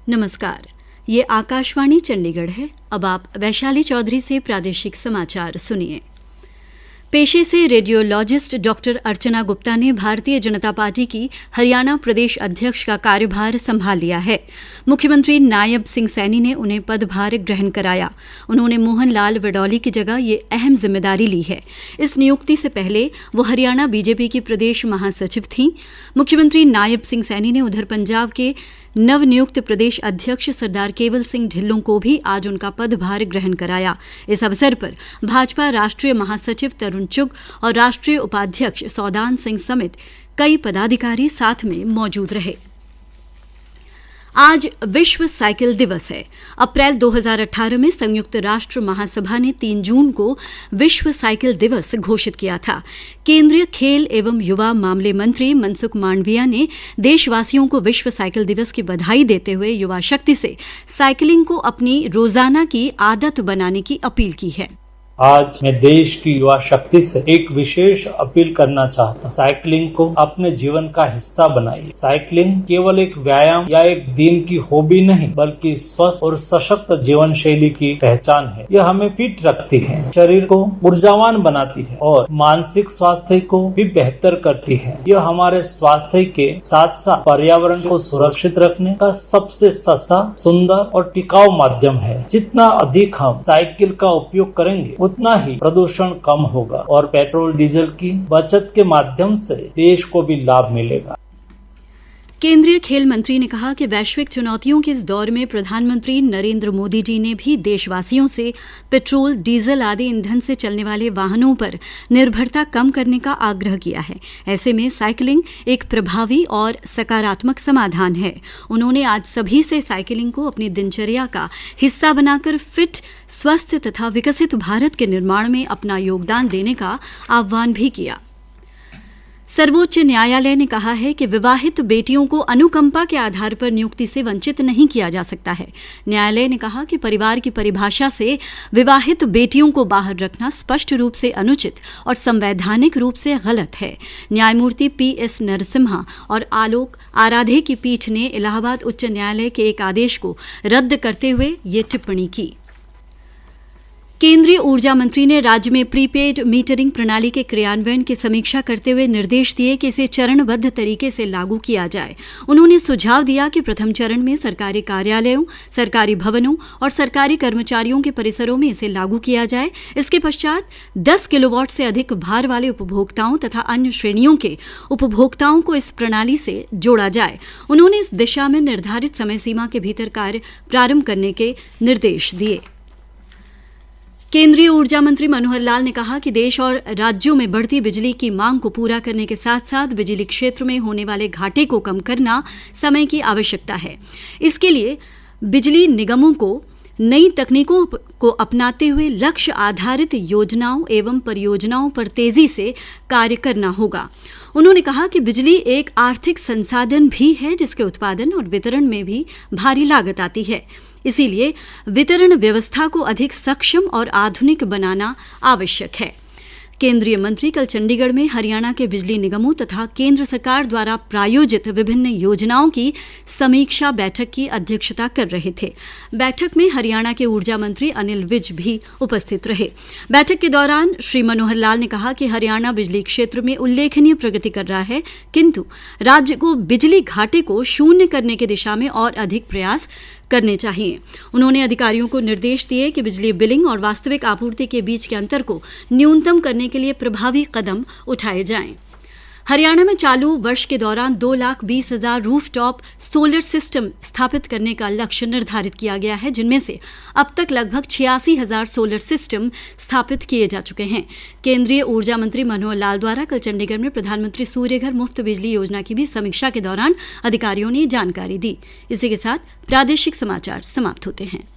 नमस्कार, ये आकाशवाणी चंडीगढ़ है। अब आप वैशाली चौधरी से प्रादेशिक समाचार सुनिए। पेशे से रेडियोलॉजिस्ट डॉक्टर अर्चना गुप्ता ने भारतीय जनता पार्टी की हरियाणा प्रदेश अध्यक्ष का कार्यभार संभाल लिया है। मुख्यमंत्री नायब सिंह सैनी ने उन्हें पदभार ग्रहण कराया। उन्होंने मोहन लाल वडौली की जगह ये अहम जिम्मेदारी ली है। इस नियुक्ति से पहले वो हरियाणा बीजेपी की प्रदेश महासचिव थीं। मुख्यमंत्री नायब सिंह सैनी ने उधर पंजाब के नवनियुक्त प्रदेश अध्यक्ष सरदार केवल सिंह ढिल्लों को भी आज उनका पदभार ग्रहण कराया। इस अवसर पर भाजपा राष्ट्रीय महासचिव तरुण चुग और राष्ट्रीय उपाध्यक्ष सौदान सिंह समेत कई पदाधिकारी साथ में मौजूद रहे। आज विश्व साइकिल दिवस है। अप्रैल 2018 में संयुक्त राष्ट्र महासभा ने 3 जून को विश्व साइकिल दिवस घोषित किया था। केंद्रीय खेल एवं युवा मामले मंत्री मनसुख मांडविया ने देशवासियों को विश्व साइकिल दिवस की बधाई देते हुए युवा शक्ति से साइकिलिंग को अपनी रोजाना की आदत बनाने की अपील की है। आज मैं देश की युवा शक्ति से एक विशेष अपील करना चाहता हूँ। साइकिलिंग को अपने जीवन का हिस्सा बनाइए। साइकिलिंग केवल एक व्यायाम या एक दिन की हॉबी नहीं, बल्कि स्वस्थ और सशक्त जीवन शैली की पहचान है। यह हमें फिट रखती है, शरीर को ऊर्जावान बनाती है और मानसिक स्वास्थ्य को भी बेहतर करती है। यह हमारे स्वास्थ्य के साथ साथ पर्यावरण को सुरक्षित रखने का सबसे सस्ता, सुंदर और टिकाऊ माध्यम है। जितना अधिक हम साइकिल का उपयोग करेंगे, उतना ही प्रदूषण कम होगा और पेट्रोल डीजल की बचत के माध्यम से देश को भी लाभ मिलेगा। केंद्रीय खेल मंत्री ने कहा कि वैश्विक चुनौतियों के इस दौर में प्रधानमंत्री नरेंद्र मोदी जी ने भी देशवासियों से पेट्रोल, डीजल आदि ईंधन से चलने वाले वाहनों पर निर्भरता कम करने का आग्रह किया है। ऐसे में साइकिलिंग एक प्रभावी और सकारात्मक समाधान है। उन्होंने आज सभी से साइकिलिंग को अपनी दिनचर्या का हिस्सा बनाकर फिट, स्वस्थ तथा विकसित भारत के निर्माण में अपना योगदान देने का आह्वान भी किया। सर्वोच्च न्यायालय ने कहा है कि विवाहित बेटियों को अनुकंपा के आधार पर नियुक्ति से वंचित नहीं किया जा सकता है। न्यायालय ने कहा कि परिवार की परिभाषा से विवाहित बेटियों को बाहर रखना स्पष्ट रूप से अनुचित और संवैधानिक रूप से गलत है। न्यायमूर्ति PS नरसिम्हा और आलोक आराधे की पीठ ने इलाहाबाद उच्च न्यायालय के एक आदेश को रद्द करते हुए ये टिप्पणी की। केंद्रीय ऊर्जा मंत्री ने राज्य में प्रीपेड मीटरिंग प्रणाली के क्रियान्वयन की समीक्षा करते हुए निर्देश दिए कि इसे चरणबद्ध तरीके से लागू किया जाए। उन्होंने सुझाव दिया कि प्रथम चरण में सरकारी कार्यालयों, सरकारी भवनों और सरकारी कर्मचारियों के परिसरों में इसे लागू किया जाए। इसके पश्चात 10 किलोवाट से अधिक भार वाले उपभोक्ताओं तथा अन्य श्रेणियों के उपभोक्ताओं को इस प्रणाली से जोड़ा जाए। उन्होंने इस दिशा में निर्धारित समय सीमा के भीतर कार्य प्रारंभ करने के निर्देश दिए। केंद्रीय ऊर्जा मंत्री मनोहर लाल ने कहा कि देश और राज्यों में बढ़ती बिजली की मांग को पूरा करने के साथ साथ बिजली क्षेत्र में होने वाले घाटे को कम करना समय की आवश्यकता है। इसके लिए बिजली निगमों को नई तकनीकों को अपनाते हुए लक्ष्य आधारित योजनाओं एवं परियोजनाओं पर तेजी से कार्य करना होगा। उन्होंने कहा कि बिजली एक आर्थिक संसाधन भी है जिसके उत्पादन और वितरण में भी भारी लागत आती है। इसीलिए वितरण व्यवस्था को अधिक सक्षम और आधुनिक बनाना आवश्यक है। केंद्रीय मंत्री कल चंडीगढ़ में हरियाणा के बिजली निगमों तथा केंद्र सरकार द्वारा प्रायोजित विभिन्न योजनाओं की समीक्षा बैठक की अध्यक्षता कर रहे थे। बैठक में हरियाणा के ऊर्जा मंत्री अनिल विज भी उपस्थित रहे। बैठक के दौरान श्री मनोहर लाल ने कहा कि हरियाणा बिजली क्षेत्र में उल्लेखनीय प्रगति कर रहा है, किंतु राज्य को बिजली घाटे को शून्य करने की दिशा में और अधिक प्रयास करने चाहिए। उन्होंने अधिकारियों को निर्देश दिए कि बिजली बिलिंग और वास्तविक आपूर्ति के बीच के अंतर को न्यूनतम करने के लिए प्रभावी कदम उठाए जाएं। हरियाणा में चालू वर्ष के दौरान 2,20,000 रूफटॉप सोलर सिस्टम स्थापित करने का लक्ष्य निर्धारित किया गया है, जिनमें से अब तक लगभग 86,000 सोलर सिस्टम स्थापित किए जा चुके हैं। केंद्रीय ऊर्जा मंत्री मनोहर लाल द्वारा कल चंडीगढ़ में प्रधानमंत्री सूर्यघर मुफ्त बिजली योजना की भी समीक्षा के दौरान अधिकारियों ने जानकारी दी। इसी के साथ प्रादेशिक समाचार समाप्त होते हैं।